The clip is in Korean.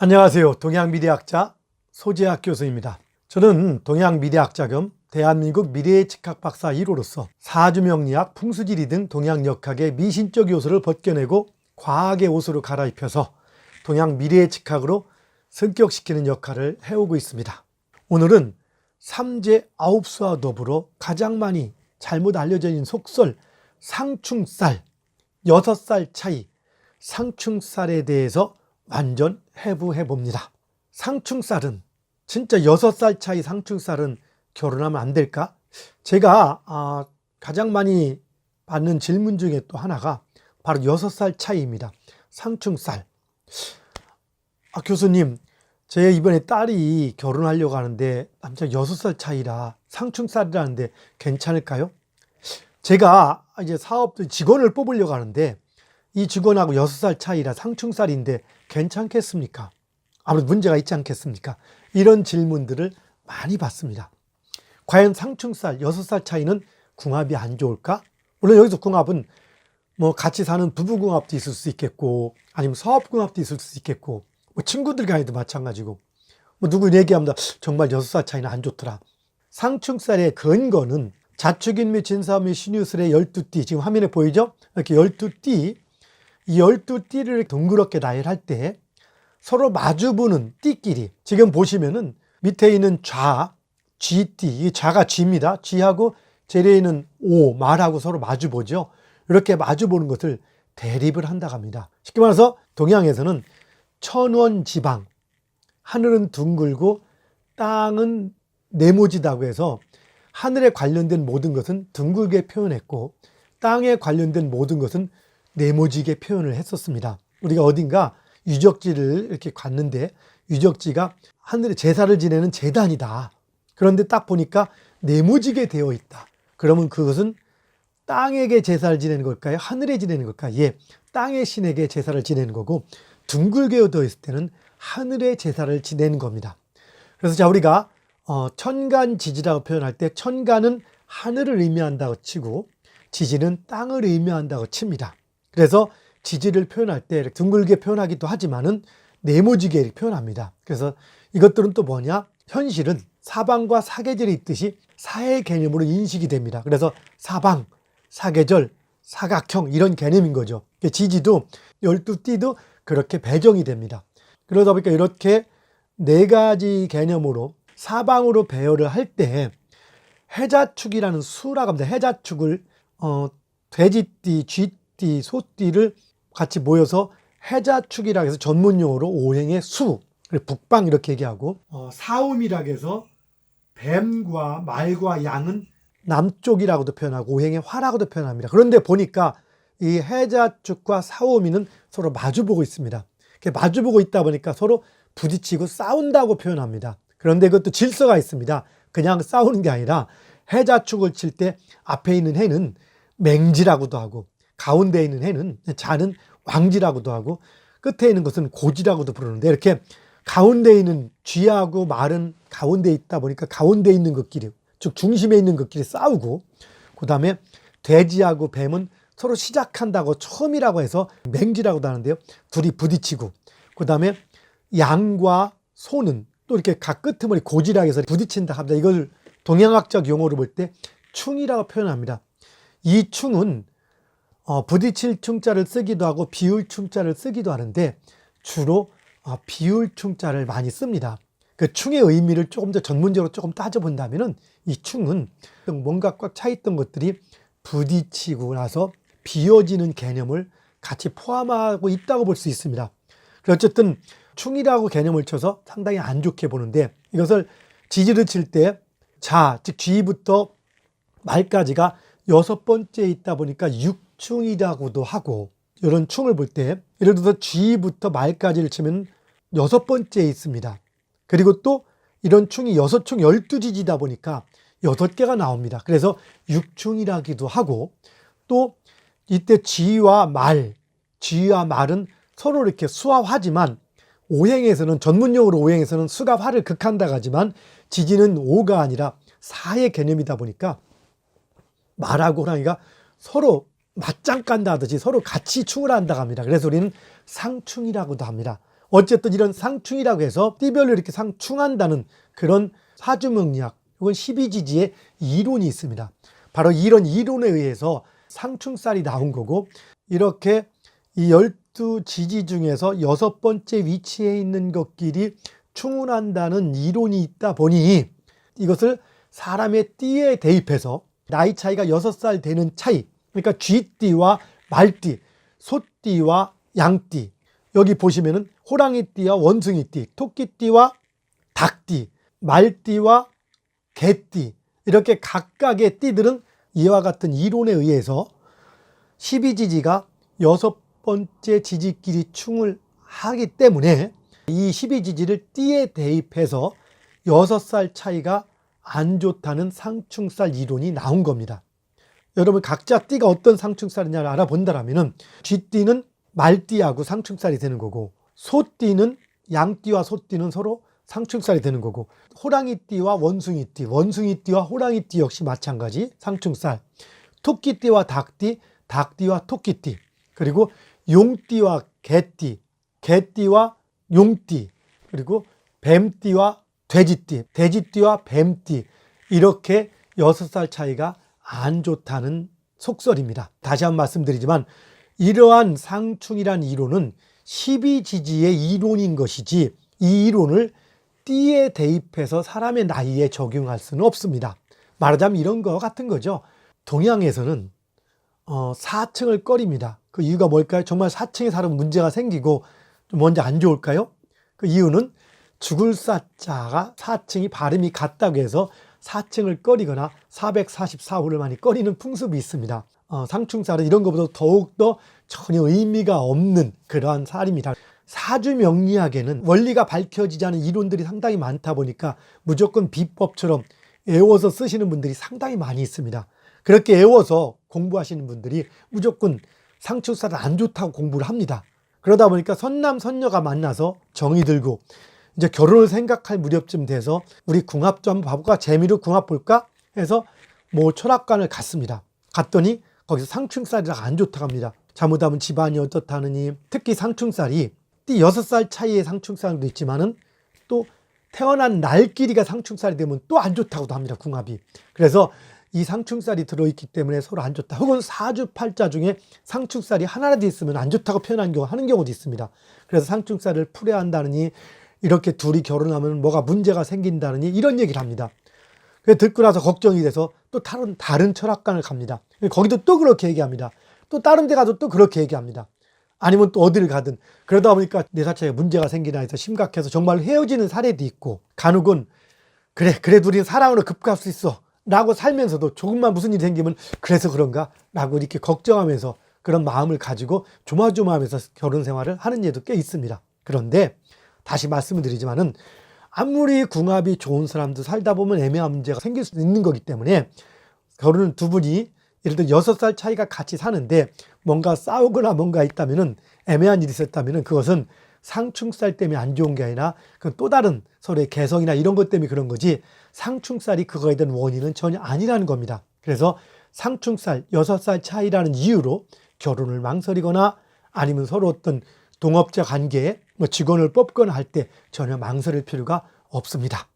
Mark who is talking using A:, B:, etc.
A: 안녕하세요. 동양미래학자 소재학 교수입니다. 저는 동양미래학자 겸 대한민국 미래예측학 박사 1호로서 사주명리학, 풍수지리 등 동양역학의 미신적 요소를 벗겨내고 과학의 옷으로 갈아입혀서 동양미래예측학으로 성격시키는 역할을 해오고 있습니다. 오늘은 삼재 아홉수와 더불어 가장 많이 잘못 알려져 있는 속설 상충살, 6살 차이 상충살에 대해서 완전 해부해 봅니다. 상충살은 진짜 6살 차이 상충살은 결혼하면 안 될까? 제가 가장 많이 받는 질문 중에 또 하나가 바로 6살 차이입니다. 상충살. 교수님, 제 이번에 딸이 결혼하려고 하는데 남자 6살 차이라 상충살이라는데 괜찮을까요? 제가 이제 사업도 직원을 뽑으려고 하는데 이 직원하고 6살 차이라 상충살인데 괜찮겠습니까? 아무래도 문제가 있지 않겠습니까? 이런 질문들을 많이 받습니다. 과연 상충살, 6살 차이는 궁합이 안 좋을까? 물론 여기서 궁합은 뭐 같이 사는 부부궁합도 있을 수 있겠고, 아니면 사업궁합도 있을 수 있겠고, 뭐 친구들 간에도 마찬가지고, 뭐 누구 얘기하면 정말 6살 차이는 안 좋더라. 상충살의 근거는 자축인 및 진사업 및 신유술의 12띠, 지금 화면에 보이죠? 이렇게 12띠, 이 12띠를 둥그렇게 나열할 때 서로 마주보는 띠끼리, 지금 보시면은 밑에 있는 좌, 쥐띠, 이 좌가 쥐입니다. 쥐하고 재래에 있는 오, 말하고 서로 마주보죠. 이렇게 마주보는 것을 대립을 한다고 합니다. 쉽게 말해서 동양에서는 천원지방, 하늘은 둥글고 땅은 네모지다고 해서 하늘에 관련된 모든 것은 둥글게 표현했고 땅에 관련된 모든 것은 네모지게 표현을 했었습니다. 우리가 어딘가 유적지를 이렇게 갔는데 유적지가 하늘에 제사를 지내는 제단이다. 그런데 딱 보니까 네모지게 되어 있다. 그러면 그것은 땅에게 제사를 지내는 걸까요? 하늘에 지내는 걸까요? 예, 땅의 신에게 제사를 지내는 거고 둥글게 되어 있을 때는 하늘에 제사를 지내는 겁니다. 그래서 자 우리가 천간지지라고 표현할 때 천간은 하늘을 의미한다고 치고 지지는 땅을 의미한다고 칩니다. 그래서 지지를 표현할 때 둥글게 표현하기도 하지만은 네모지게 표현합니다. 그래서 이것들은 또 뭐냐? 현실은 사방과 사계절이 있듯이 사의 개념으로 인식이 됩니다. 그래서 사방, 사계절, 사각형 이런 개념인 거죠. 지지도 12띠도 그렇게 배정이 됩니다. 그러다 보니까 이렇게 네 가지 개념으로 사방으로 배열을 할 때 해자축이라는 수라고 합니다. 해자축을 돼지띠, 쥐띠, 소띠를 같이 모여서 해자축이라고 해서 전문용어로 오행의 수, 북방 이렇게 얘기하고 사음이라고 해서 뱀과 말과 양은 남쪽이라고도 표현하고 오행의 화라고도 표현합니다. 그런데 보니까 이 해자축과 사오미는 서로 마주보고 있습니다. 마주보고 있다 보니까 서로 부딪히고 싸운다고 표현합니다. 그런데 그것도 질서가 있습니다. 그냥 싸우는 게 아니라 해자축을 칠 때 앞에 있는 해는 맹지라고도 하고 가운데 있는 해는 자는 왕지라고도 하고 끝에 있는 것은 고지라고도 부르는데 이렇게 가운데 있는 쥐하고 말은 가운데 있다 보니까 가운데 있는 것끼리 즉 중심에 있는 것끼리 싸우고 그 다음에 돼지하고 뱀은 서로 시작한다고 처음이라고 해서 맹지라고도 하는데요. 둘이 부딪히고 그 다음에 양과 소는 또 이렇게 각 끄트머리 고지라고 해서 부딪힌다 합니다. 이걸 동양학적 용어로 볼 때 충이라고 표현합니다. 이 충은 부딪힐 충자를 쓰기도 하고 비울 충자를 쓰기도 하는데 주로 비울 충자를 많이 씁니다. 그 충의 의미를 조금 더 전문적으로 조금 따져본다면은 이 충은 뭔가 꽉 차있던 것들이 부딪히고 나서 비워지는 개념을 같이 포함하고 있다고 볼 수 있습니다. 어쨌든 충이라고 개념을 쳐서 상당히 안 좋게 보는데 이것을 지지를 칠 때 자, 즉 쥐부터 말까지가 6번째에 있다 보니까 육충이라고도 하고 이런 충을 볼 때 예를 들어서 쥐부터 말까지를 치면 6번째에 있습니다. 그리고 또 이런 충이 6충 12지지다 보니까 6개가 나옵니다. 그래서 육충이라기도 하고 또 이때 쥐와 말은 서로 이렇게 수와 화지만 오행에서는 전문용어로 오행에서는 수가 화를 극한다고 하지만 지지는 오가 아니라 사의 개념이다 보니까 말하고 호랑이가 서로 맞짱 깐다 하듯이 서로 같이 충을 한다고 합니다. 그래서 우리는 상충이라고도 합니다. 어쨌든 이런 상충이라고 해서 띠별로 이렇게 상충한다는 그런 사주명리학 혹은 12지지의 이론이 있습니다. 바로 이런 이론에 의해서 상충살이 나온 거고, 이렇게 이 12지지 중에서 6번째 위치에 있는 것끼리 충운한다는 이론이 있다 보니 이것을 사람의 띠에 대입해서 나이 차이가 6살 되는 차이, 그러니까 쥐띠와 말띠, 소띠와 양띠, 여기 보시면은 호랑이띠와 원숭이띠, 토끼띠와 닭띠, 말띠와 개띠, 이렇게 각각의 띠들은 이와 같은 이론에 의해서 12지지가 6번째 지지끼리 충을 하기 때문에 이 12지지를 띠에 대입해서 6살 차이가 안 좋다는 상충살 이론이 나온 겁니다. 여러분, 각자 띠가 어떤 상충살이냐를 알아본다면 쥐띠는 말띠하고 상충살이 되는 거고, 소띠는 양띠와 소띠는 서로 상충살이 되는 거고, 호랑이띠와 원숭이띠, 원숭이띠와 호랑이띠 역시 마찬가지 상충살, 토끼띠와 닭띠, 닭띠와 토끼띠, 그리고 용띠와 개띠, 개띠와 용띠, 그리고 뱀띠와 돼지띠, 돼지띠와 뱀띠, 이렇게 6살 차이가 안 좋다는 속설입니다. 다시 한번 말씀드리지만 이러한 상충이란 이론은 12지지의 이론인 것이지 이 이론을 띠에 대입해서 사람의 나이에 적용할 수는 없습니다. 말하자면 이런 거 같은 거죠. 동양에서는 4층을 꺼립니다. 그 이유가 뭘까요? 정말 4층에 살면 문제가 생기고 먼저 안 좋을까요? 그 이유는 죽을 사자가 4층이 발음이 같다고 해서 4층을 꺼리거나 444호를 많이 꺼리는 풍습이 있습니다. 상충살은 이런 것보다 더욱더 전혀 의미가 없는 그러한 살입니다. 사주 명리학에는 원리가 밝혀지지 않은 이론들이 상당히 많다 보니까 무조건 비법처럼 외워서 쓰시는 분들이 상당히 많이 있습니다. 그렇게 외워서 공부하시는 분들이 무조건 상충살은 안 좋다고 공부를 합니다. 그러다 보니까 선남 선녀가 만나서 정이 들고 이제 결혼을 생각할 무렵쯤 돼서 우리 궁합 좀 한번 봐볼까? 재미로 궁합 볼까? 해서 뭐 철학관을 갔습니다. 갔더니 거기서 상충살이라 안 좋다고 합니다. 잘못하면 집안이 어떻다느니, 특히 상충살이 띠 6살 차이의 상충살도 있지만은 또 태어난 날끼리가 상충살이 되면 또 안 좋다고도 합니다. 궁합이. 그래서 이 상충살이 들어있기 때문에 서로 안 좋다. 혹은 사주팔자 중에 상충살이 하나라도 있으면 안 좋다고 표현하는 하는 경우도 있습니다. 그래서 상충살을 풀어야 한다느니, 이렇게 둘이 결혼하면 뭐가 문제가 생긴다느니 이런 얘기를 합니다. 그래서 듣고 나서 걱정이 돼서 또 다른 철학관을 갑니다. 거기도 또 그렇게 얘기합니다. 또 다른 데 가도 또 그렇게 얘기합니다. 아니면 또 어디를 가든. 그러다 보니까 내 자체에 문제가 생기나 해서 심각해서 정말 헤어지는 사례도 있고, 간혹은 그래도 우리는 사랑으로 급갈 수 있어 라고 살면서도 조금만 무슨 일이 생기면 그래서 그런가 라고 이렇게 걱정하면서 그런 마음을 가지고 조마조마하면서 결혼 생활을 하는 예도 꽤 있습니다. 그런데 다시 말씀을 드리지만은 아무리 궁합이 좋은 사람도 살다 보면 애매한 문제가 생길 수 있는 거기 때문에, 결혼은 두 분이 예를 들어 6살 차이가 같이 사는데 뭔가 싸우거나 뭔가 있다면은, 애매한 일이 있었다면은 그것은 상충살 때문에 안 좋은 게 아니라 그건 또 다른 서로의 개성이나 이런 것 때문에 그런 거지, 상충살이 그거에 대한 원인은 전혀 아니라는 겁니다. 그래서 상충살 6살 차이라는 이유로 결혼을 망설이거나 아니면 서로 어떤 동업자 관계에 직원을 뽑거나 할 때 전혀 망설일 필요가 없습니다.